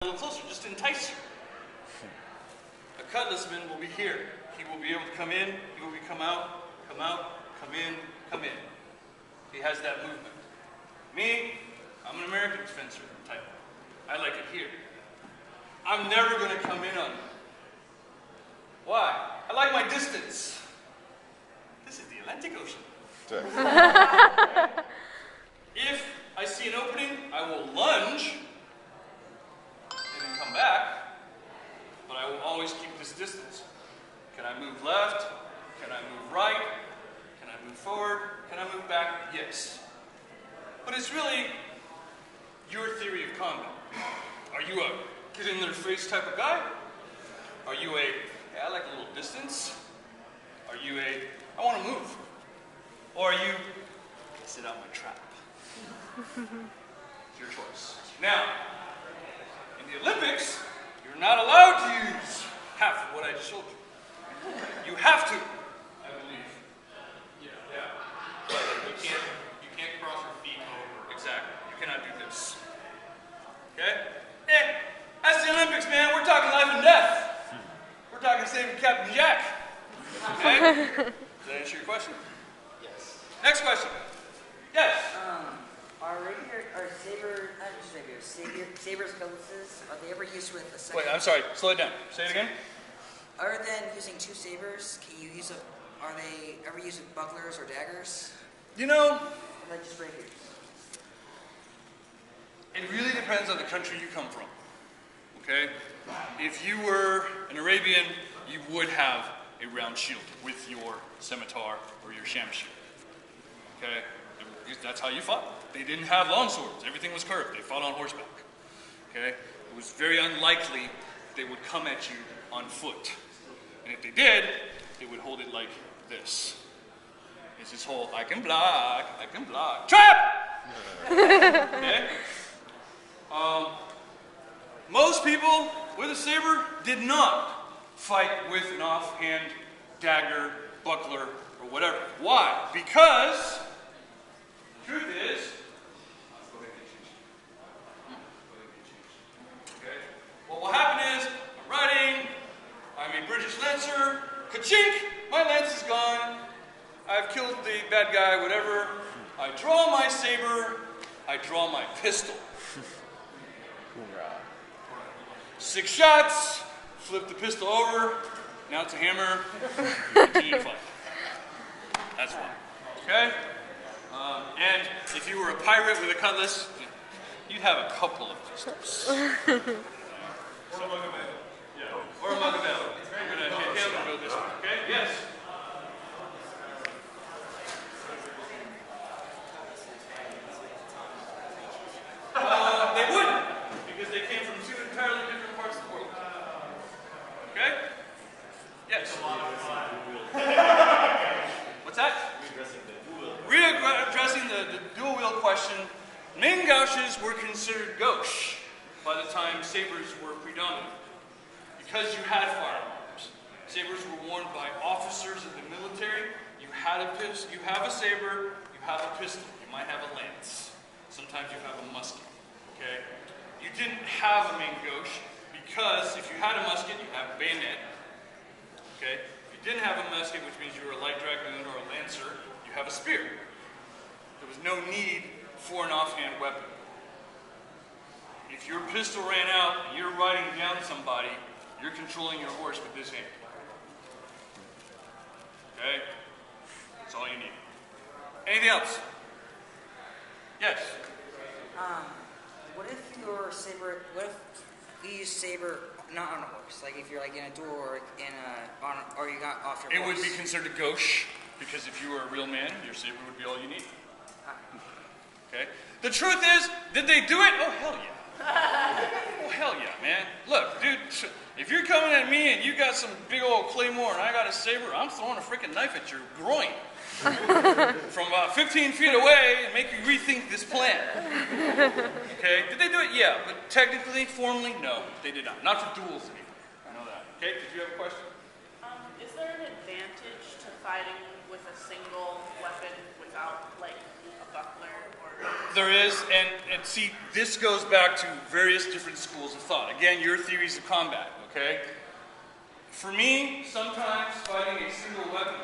A little closer, just to entice you. A cutlassman will be here. He will be able to come in, he will be come out, come in, come in. He has that movement. Me, I'm an American fencer type. I like it here. I'm never going to come in on you. Why? I like my distance. This is the Atlantic Ocean. If I see an opening, I will lunge and then come back, but I will always keep this distance. Can I move left? Can I move right? Can I move forward? Can I move back? Yes. But it's really your theory of combat. Are you a get-in-their-face type of guy? Are you a, hey, I like a little distance? Are you a, I want to move? Or are you, sit out my trap? It's your choice. Now, in the Olympics, you're not allowed to use half of what I just showed you. You have to, I believe. Yeah. You can't cross your feet over. Exactly. You cannot do this. Okay? That's the Olympics, man. We're talking life and death. We're talking saving Captain Jack. Okay? Does that answer your question? Yes. Next question. Yes? Saber Cutlasses, are they ever used with a second? Wait, I'm sorry. Slow it down. Say it again. Other than using two sabers, are they ever used with bucklers or daggers? You know, Or like just rapiers? it really depends on the country you come from. Okay? If you were an Arabian, you would have a round shield with your scimitar or your shamshir. Okay? That's how you fought. They didn't have long swords. Everything was curved. They fought on horseback. Okay? It was very unlikely they would come at you on foot. And if they did, they would hold it like this. It's this whole, I can block. Trap! Okay? Most people with a saber did not fight with an offhand dagger, buckler, or whatever. Why? Because the truth is, okay, what will happen is, I'm riding, I'm a British lancer, ka-chink, my lance is gone, I've killed the bad guy, whatever, I draw my saber, I draw my pistol. 6 shots, flip the pistol over, now it's a hammer, continue to fight. That's why. Okay? And if you were a pirate with a cutlass, you'd have a couple of pistols. Or a Machiavelli. Yeah. Or a Machiavelli. We're going to hit him and go this way. Okay? Yes? They wouldn't, because they came from 2 entirely different parts of the world. Okay? Yes? What's that? Readdressing the dual wheel question, main gouaches were considered gauche by the time sabers were predominant. Because you had firearms. Sabers were worn by officers of the military. You have a saber, you have a pistol, you might have a lance. Sometimes you have a musket. Okay? You didn't have a main gauche because if you had a musket, you have a bayonet. Okay? If you didn't have a musket, which means you were a light dragoon or a lancer, you have a spear. There was no need for an offhand weapon. If your pistol ran out and you're riding down somebody, you're controlling your horse with this hand. Okay? That's all you need. Anything else? Yes? What if you use saber not on a horse? Like if you're like in a duel or or you got off your horse? It would be considered gauche, because if you were a real man, your saber would be all you need. Okay? The truth is, did they do it? Oh, hell yeah. Oh, hell yeah, man. Look, dude, if you're coming at me and you got some big old claymore and I got a saber, I'm throwing a freaking knife at your groin. From about 15 feet away and make you rethink this plan. Okay? Did they do it? Yeah. But technically, formally, no. They did not. Not for duels anymore. I know that. Okay? Did you have a question? Is there an advantage to fighting with a single weapon without, like, a buckler or There is, and see, this goes back to various different schools of thought. Again, your theories of combat, okay? For me, sometimes fighting a single weapon,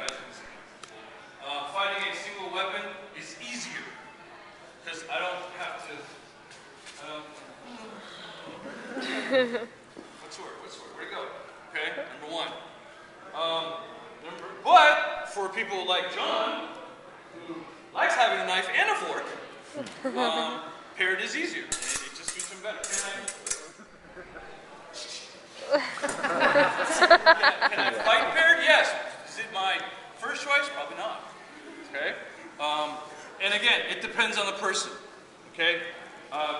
is easier. Because I don't have to, what's the word, where'd it go? Okay, number one. But for people like John, who likes having a knife and a fork, paired is easier. It just suits him better. Can I fight paired? Yes. Is it my first choice? Probably not. Okay? And again, it depends on the person. Okay?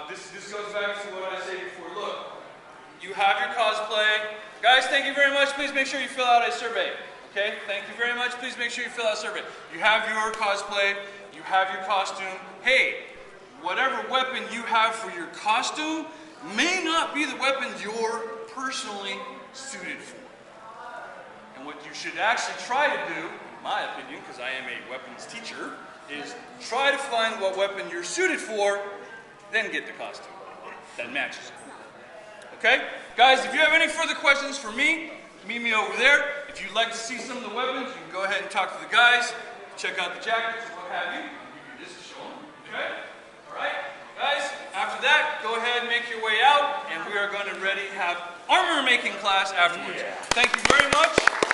This goes back to what I said before. Look, you have your cosplay. Guys, thank you very much. Please make sure you fill out a survey. Okay? Thank you very much. Please make sure you fill out a survey. You have your cosplay. You have your costume. Hey, whatever weapon you have for your costume may not be the weapon you're personally suited for. And what you should actually try to do, in my opinion, because I am a weapons teacher, is try to find what weapon you're suited for, then get the costume that matches it. Okay? Guys, if you have any further questions for me, meet me over there. If you'd like to see some of the weapons, you can go ahead and talk to the guys, check out the jackets, what have you. I'll give you this to show them. Okay? All right? Guys, after that, go ahead and make your way out, and we are going to have armor making class afterwards. Thank you very much.